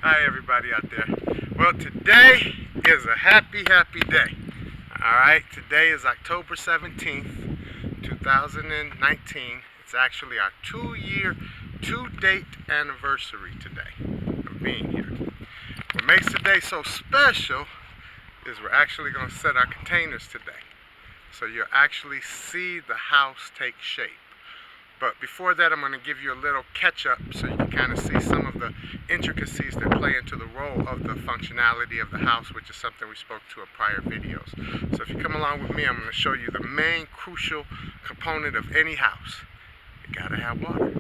Hi everybody out there. Well, today is a happy day. Alright, today is October 17th, 2019. It's actually our 2-date anniversary today of being here. What makes today so special is we're actually going to set our containers today. So you'll actually see the house take shape. But before that, I'm going to give you a little catch-up so you can kind of see some of the intricacies that play into the role of the functionality of the house, which is something we spoke to in prior videos. So if you come along with me, I'm going to show you the main crucial component of any house. You got to have water.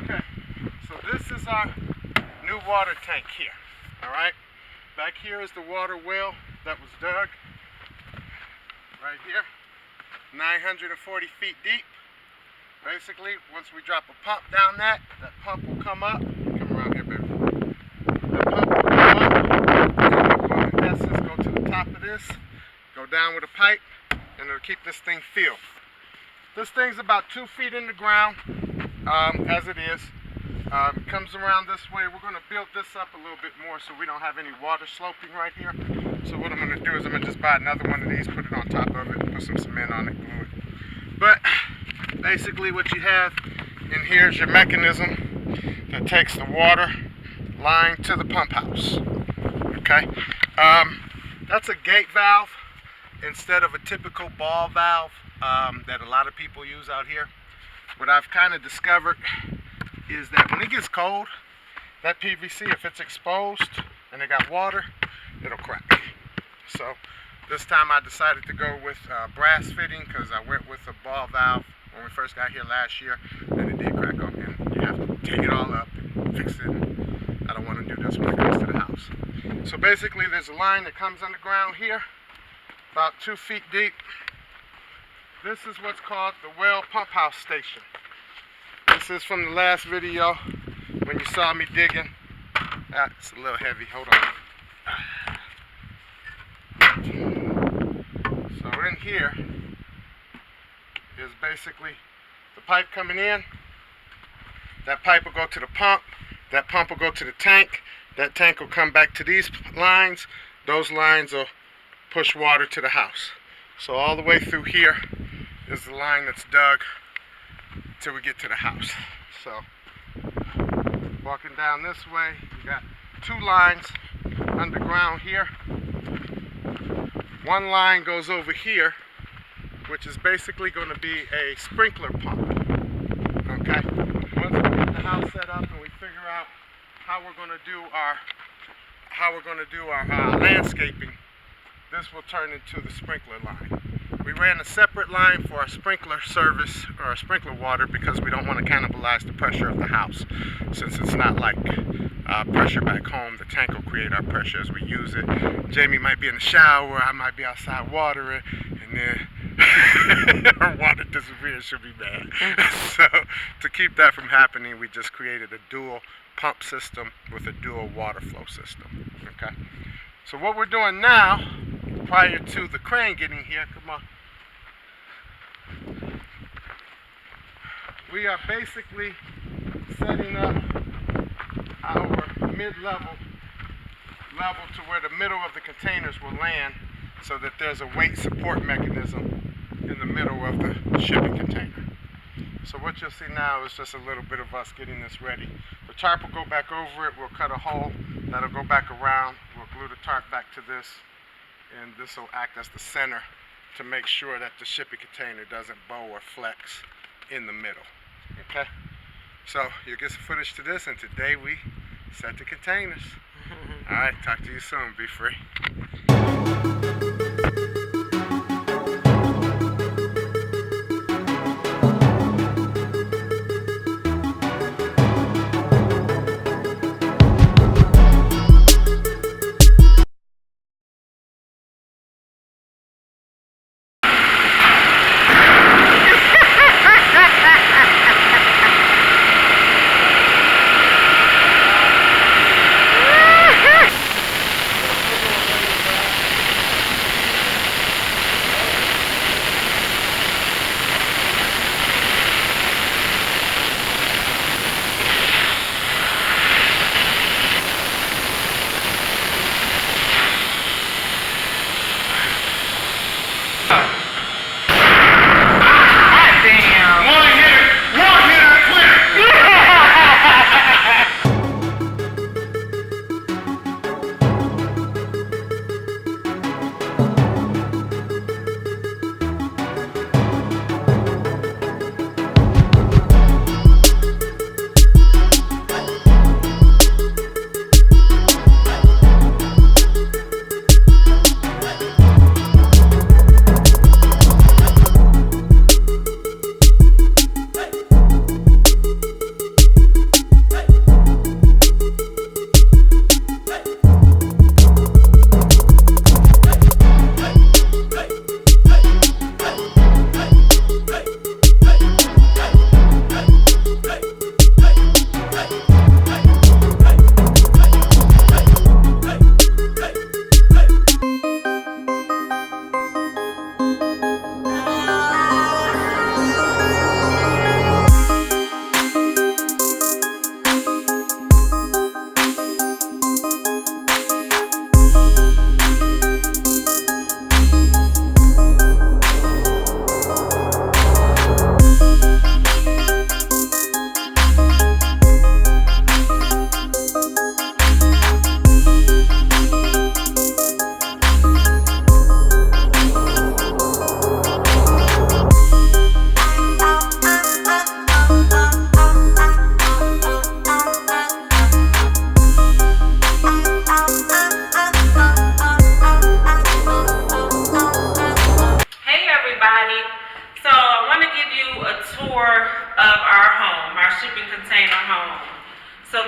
Okay, so this is our new water tank here, all right? Back here is the water well that was dug, right here, 940 feet deep. Basically, once we drop a pump down that pump will come up. Come around here, baby. The pump will come up, and it will, in essence, go to the top of this, go down with a pipe, and it'll keep this thing filled. This thing's about 2 feet in the ground, as it is. It comes around this way. We're going to build this up a little bit more so we don't have any water sloping right here. So what I'm going to do is I'm going to just buy another one of these, put it on top of it, put some cement on it, glue it. But basically what you have in here is your mechanism that takes the water line to the pump house. Okay? That's a gate valve instead of a typical ball valve that a lot of people use out here. What I've kind of discovered is that when it gets cold, that PVC, if it's exposed and it got water, it'll crack. So this time I decided to go with brass fitting because I went with a ball valve when we first got here last year, and it did crack open. You have to take it all up and fix it. I don't want to do this when it comes to the house. So basically there's a line that comes underground here, about 2 feet deep. This is what's called the well pump house station. This is from the last video when you saw me digging. It's a little heavy, hold on. So in here is basically the pipe coming in. That pipe will go to the pump. That pump will go to the tank. That tank will come back to these lines. Those lines will push water to the house. So all the way through here is the line that's dug till we get to the house. So walking down this way, you got 2 lines underground here. One line goes over here, which is basically going to be a sprinkler pump. Okay. Once we get the house set up and we figure out how we're going to do our landscaping, this will turn into the sprinkler line. We ran a separate line for our sprinkler service, or our sprinkler water, because we don't want to cannibalize the pressure of the house. Since it's not like pressure back home, the tank will create our pressure as we use it. Jamie might be in the shower, I might be outside watering, and then her water disappears, she'll be mad. So to keep that from happening, we just created a dual pump system with a dual water flow system. Okay. So what we're doing now, prior to the crane getting here, come on. We are basically setting up our mid-level to where the middle of the containers will land, so that there's a weight support mechanism in the middle of the shipping container. So what you'll see now is just a little bit of us getting this ready. The tarp will go back over it, we'll cut a hole, that'll go back around, we'll glue the tarp back to this, and this will act as the center to make sure that the shipping container doesn't bow or flex in the middle. Okay? So you'll get some footage to this, and today we set the containers. Alright, talk to you soon. Be free.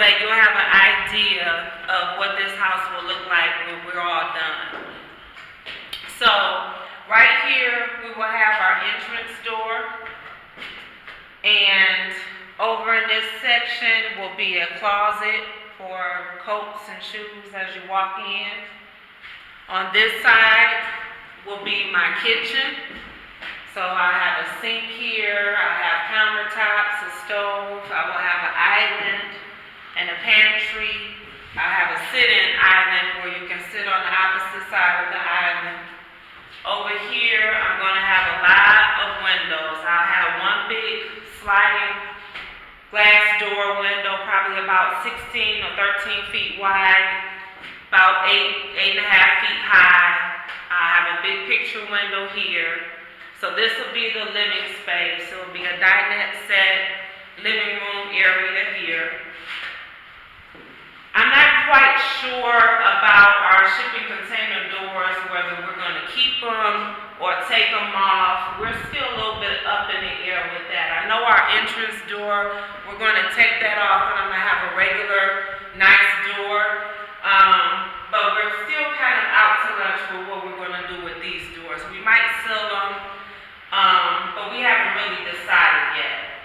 that you'll have an idea of what this house will look like when we're all done. So, right here, we will have our entrance door, and over in this section will be a closet for coats and shoes as you walk in. On this side will be my kitchen. So I have a sink here, I have countertops, a stove, I will have an island and a pantry. I have a sit-in island where you can sit on the opposite side of the island. Over here, I'm going to have a lot of windows. I'll have one big sliding glass door window, probably about 16 or 13 feet wide, about 8.5 feet high. I have a big picture window here. So this will be the living space. It will be a dinette set, living room area here. I'm not quite sure about our shipping container doors, whether we're going to keep them or take them off. We're still a little bit up in the air with that. I know our entrance door, we're going to take that off, and I'm going to have a regular, nice door. But we're still kind of out to lunch with what we're going to do with these doors. We might sell them, but we haven't really decided yet.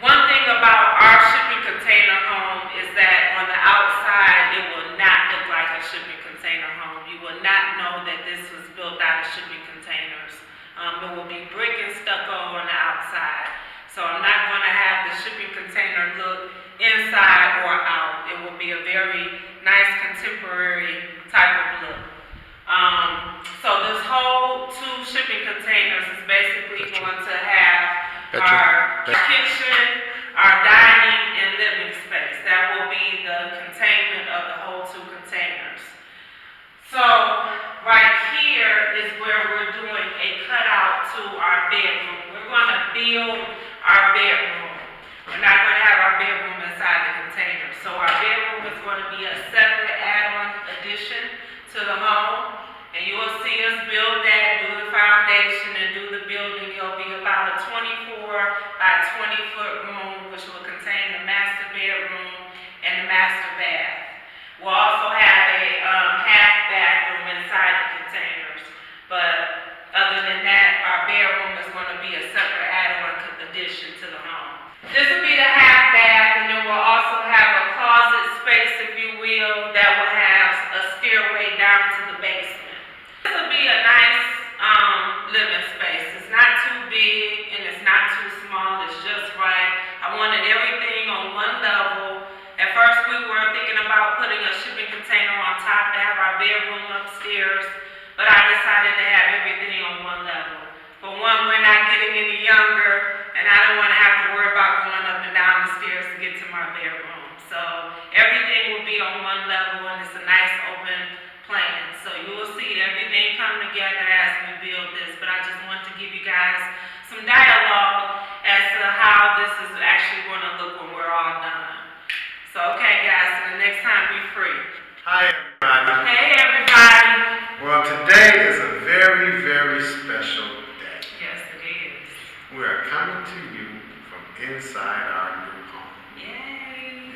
One thing about our shipping container home is that on the outside, it will not look like a shipping container home. You will not know that this was built out of shipping containers. It will be brick and stucco on the outside. So I'm not going to have the shipping container look inside or out. It will be a very nice contemporary type of look. So this whole 2 shipping containers is basically going to have our kitchen, our dining, and living space. That will be the containment of the whole 2 containers. So right here is where we're doing a cutout to our bedroom. We're going to build our bedroom. We're not going to have our bedroom inside the container. So our bedroom is going to be a separate add-on addition to the home. And you will see us build that, do the foundation, and do the building. It'll be about a 24 by 20 foot room, which will contain the master bedroom and the master bath. We'll also have a half bathroom inside the containers. But other than that, our bedroom is going to be a separate add-on addition to the home. This will be the half bath, and then we'll also have a closet space, if you will, that will have a stairway down to the basement. This will be a nice living space. It's not too big and it's not too small. It's just right. I wanted everything on one level. At first we were thinking about putting a shipping container on top to have our bedroom upstairs, but I decided to have everything on one level. For one, we're not getting any younger, and I don't want to have to worry about going up and down the stairs to get to my bedroom. So everything will be on one level, and it's a nice open plan. So you will see everything come together as we build this, but I just want to give you guys some dialogue as to how this is actually going to look when we're all done. So okay guys, so the next time be free. Hi everybody. Hey everybody. Well, today is a very, very special day. Yes it is. We are coming to you from inside our new home. Yay.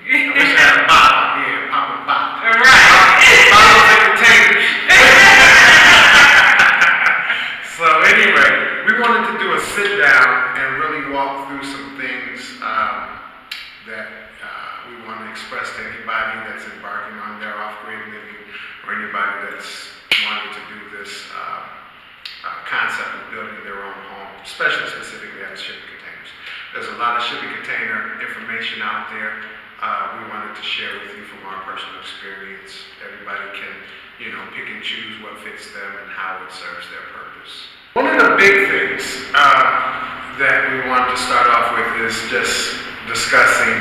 Yay. I wish I had a bottle here, pop and pop. Alright. Bottles and containers. So anyway, we wanted to do a sit down and really walk through some things that we want to express to anybody that's embarking on their off-grid living, or anybody that's wanting to do this concept of building their own home, especially specifically as shipping containers. There's a lot of shipping container information out there. We wanted to share with you from our personal experience. Everybody can, pick and choose what fits them and how it serves their purpose. One of the big things that we want to start off with is just discussing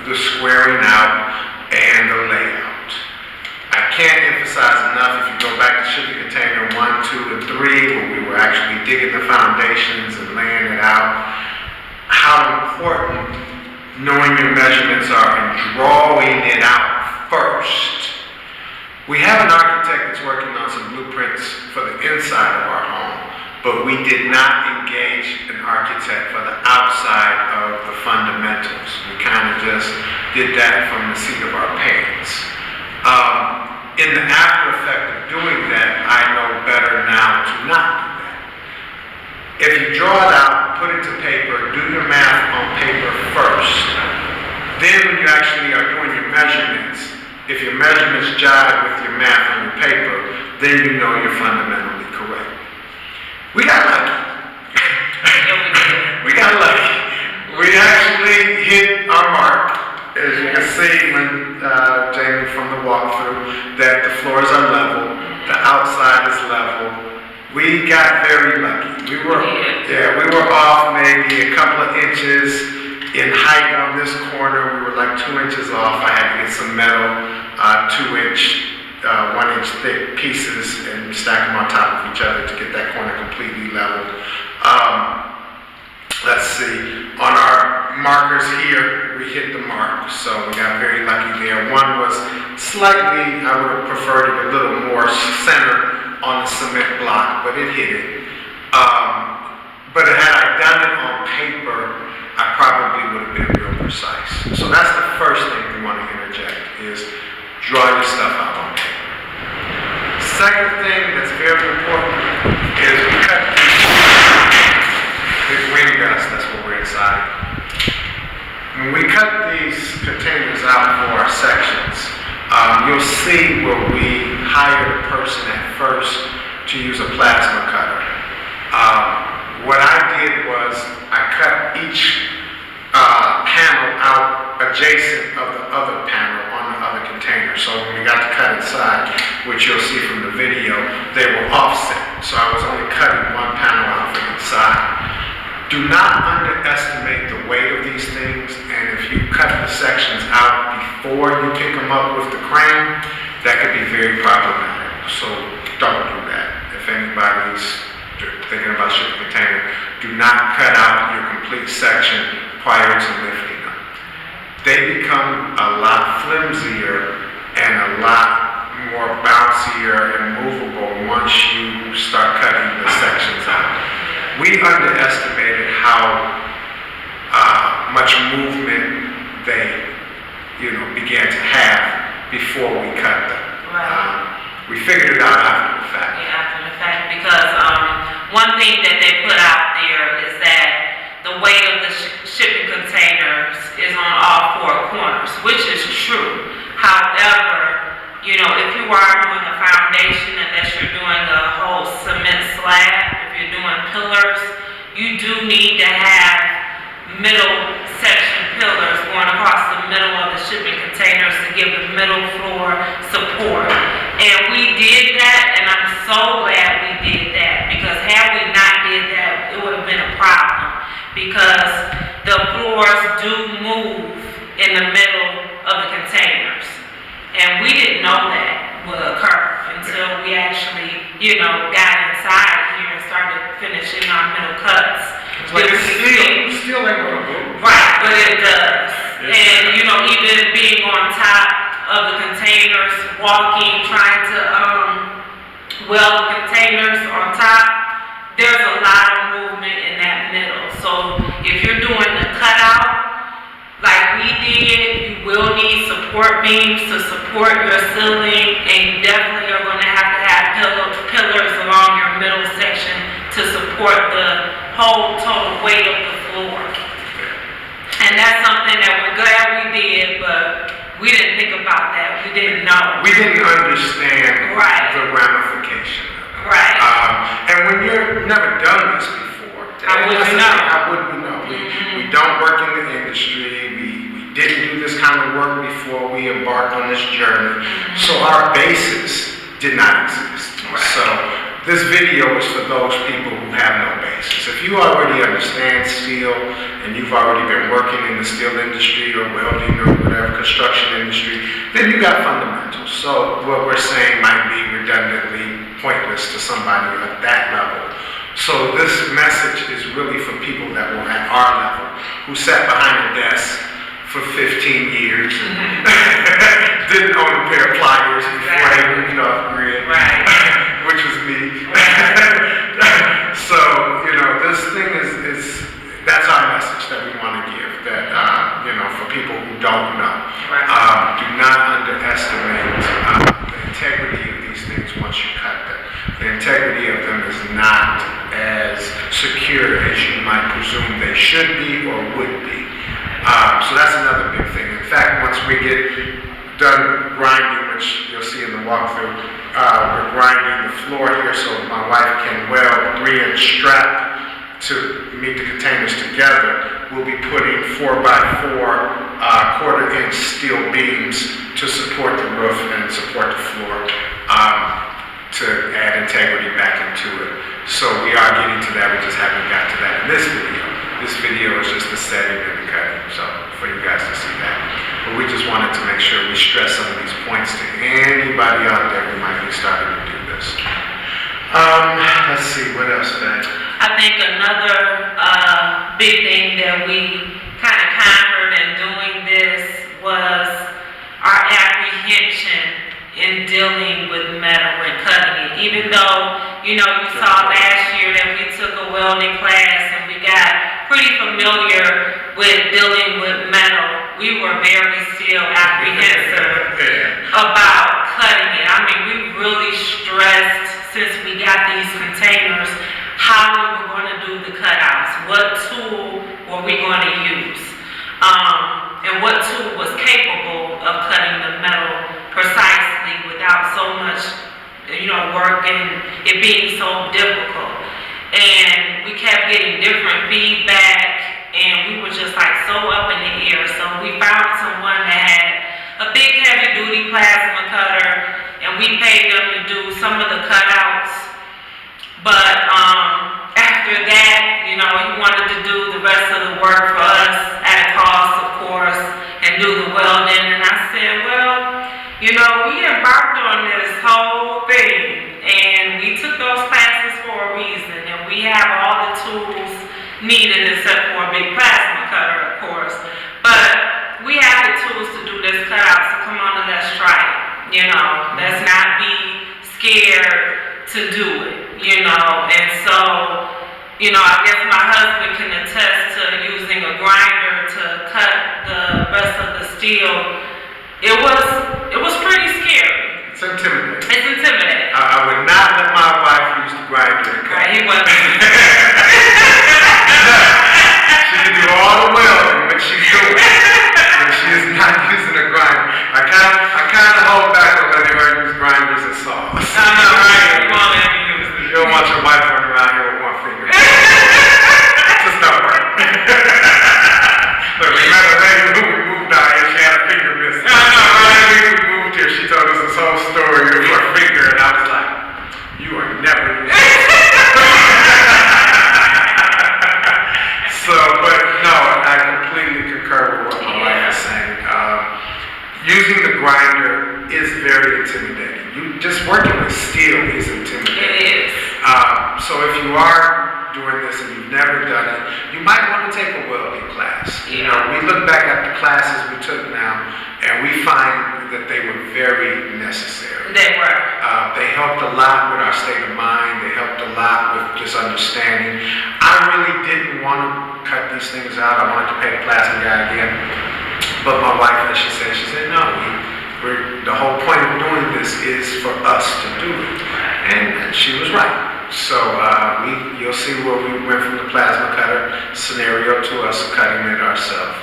the squaring out and the layout. I can't emphasize enough, if you go back to shipping container 1, 2, and 3, when we were actually digging the foundations and laying it out, how important knowing your measurements are and drawing it out first. We have an architect that's working on some blueprints for the inside of our home, but we did not engage an architect for the outside of the fundamentals. We kind of just did that from the seat of our pants. In the after effect of doing that, I know better now to not do that. If you draw it out, put it to paper, do your math on paper first, then when you actually are doing your measurements, if your measurements jive with your math on your paper, then you know you're fundamentally correct. We got lucky. We got lucky. We actually hit our mark. As you can see when Jamie from the walkthrough, that the floors are level, the outside is level. We got very lucky. We were off maybe a couple of inches in height on this corner. We were like 2 inches off. I had to get some metal, 2-inch, 1-inch thick pieces and stack them on top of each other to get that corner completely level. Let's see, on our markers here, we hit the mark, so we got very lucky there. One was slightly, I would have preferred it a little more centered on the cement block, but it hit it. But had I done it on paper, I probably would have been real precise. So that's the first thing we want to interject is draw your stuff out on paper. Second thing that's very important is we cut these wing guts, that's what we're inside. When we cut these containers out for our sections, you'll see where we hired a person at first to use a plasma cutter. What I did was I cut each panel out adjacent of the other panel on the other container. So when we got to cut inside, which you'll see from the video, they were offset. So I was only cutting one panel out from each side. Do not underestimate the weight of these things, and if you cut the sections out before you pick them up with the crane, that could be very problematic. So don't do that. If anybody's thinking about shipping a container, do not cut out your complete section prior to lifting them. They become a lot flimsier and a lot more bouncier and movable once you start cutting the sections out. We underestimated how much movement they, began to have before we cut them. Right. We figured it out after the fact. Yeah, after the fact, because one thing that they put out there is that the weight of the shipping containers is on all four corners, which is true. However, if you are doing a foundation, unless you're doing a whole cement slab, if you're doing pillars, you do need to have middle section pillars going across the middle of the shipping containers to give the middle floor support. And we did that, and I'm so glad we did that, because had we not did that, it would have been a problem, because the floors do move in the middle of the containers. And we didn't know that would occur until we actually, got inside here and started finishing our middle cuts. It's like steel ain't gonna move. Right, but it does. And, even being on top of the containers, walking, trying to weld the containers on top, there's a lot of movement in that middle. So if you're doing the cutout, like we did, you will need support beams to support your ceiling, and you definitely are going to have pillars along your middle section to support the whole total weight of the floor. And that's something that we're glad we did, but we didn't think about that. We didn't know. We didn't understand the ramification of it. Right. And when you've never done this before, how would we know? How would we know? We don't work in the industry. We didn't do this kind of work before we embarked on this journey. So our basis did not exist. So this video is for those people who have no basis. If you already understand steel and you've already been working in the steel industry or welding or whatever, construction industry, then you got fundamentals. So what we're saying might be redundantly pointless to somebody at that level. So this message is really for people that were at our level, who sat behind a desk for 15 years, didn't own a pair of pliers before they moved off grid, which was me. So secure as you might presume they should be or would be. So that's another big thing. In fact, once we get done grinding, which you'll see in the walkthrough, we're grinding the floor here so my wife can weld 3-inch strap to meet the containers together. We'll be putting 4x4 quarter-inch steel beams to support the roof and support the floor, to add integrity back into it. So we are getting to that, we just haven't got to that in this video. This video is just the setting and the cutting, so for you guys to see that. But we just wanted to make sure we stress some of these points to anybody out there who might be starting to do this. Let's see, what else, Ben? I think another big thing that we kind of conquered in doing this was our apprehension in dealing with metal and cutting it. Even though, you know, you saw last year that we took a welding class and we got pretty familiar with dealing with metal, we were very still apprehensive about cutting it. I mean, we really stressed, since we got these containers, how we were going to do the cutouts, what tool were we going to use, and what tool was capable of cutting the metal precisely without so much, you know, work and it being so difficult. And we kept getting different feedback, and we were just like so up in the air. So we found someone that had a big heavy duty plasma cutter, and we paid them to do some of the cutouts. But after that, you know, he wanted to do the rest of the work for us at a cost, of course, and do the welding. And I said, well, you know, we embarked on this whole thing, and we took those classes for a reason, and we have all the tools needed except for a big plasma cutter, of course. But we have the tools to do this cutout, so come on and let's try it. You know, let's not be scared to do it, you know. And so, you know, I guess my husband can attest to using a grinder to cut the rest of the steel. It was pretty scary. It's intimidating. It's intimidating. I would not let my wife use the grinder to cut. Right, he wasn't. She can do all the welding, but she's doing it. And she is not using a grinder. I kind of hold back on letting her use grinders and saws. I know, right? You won't let me use it. You don't want your wife running around here with one finger. Just not right. Look, remember when we moved out here, she had a finger missing. I know, right? When we moved here, she told us this whole story of her finger, and I was like, you are never using it. So, but no, I completely concur with what my wife is saying. Using the grinder is very intimidating. You just working with steel is intimidating. It is. So if you are doing this and you've never done it, you might want to take a welding class. You know, we look back at the classes we took now, and we find that they were very necessary. They were. They helped a lot with our state of mind. They helped a lot with just understanding. I really didn't want to cut these things out. I wanted to pay the plasma guy again. But my wife, as she said, no, the whole point of doing this is for us to do it. And she was right. So you'll see where we went from the plasma cutter scenario to us cutting it ourselves.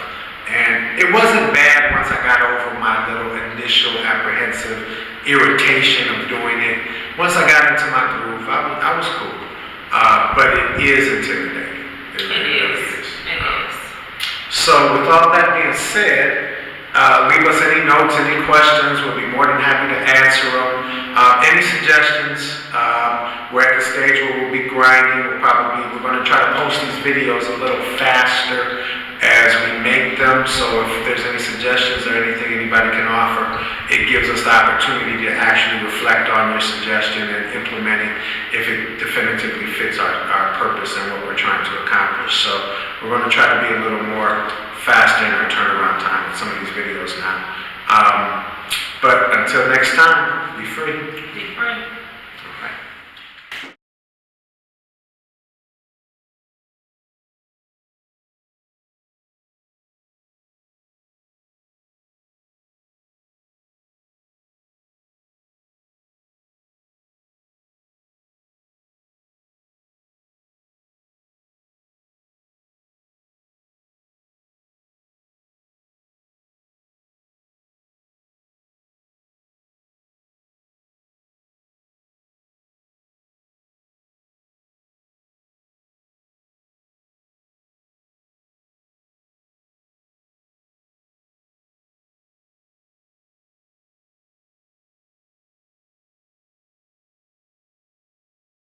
And it wasn't bad once I got over my little initial apprehensive irritation of doing it. Once I got into my groove, I was cool. But it is intimidating. It really is. It is. So with all that being said, leave us any notes, any questions. We'll be more than happy to answer them. Any suggestions? We're at the stage where we'll be grinding. We're going to try to post these videos a little faster as we make them. So if there's any suggestions or anything anybody can offer, it gives us the opportunity to actually reflect on your suggestion and implement it if it definitively fits our purpose and what we're trying to accomplish. So we're going to try to be a little more faster in our turnaround time with some of these videos now. But until next time, be free. Be free.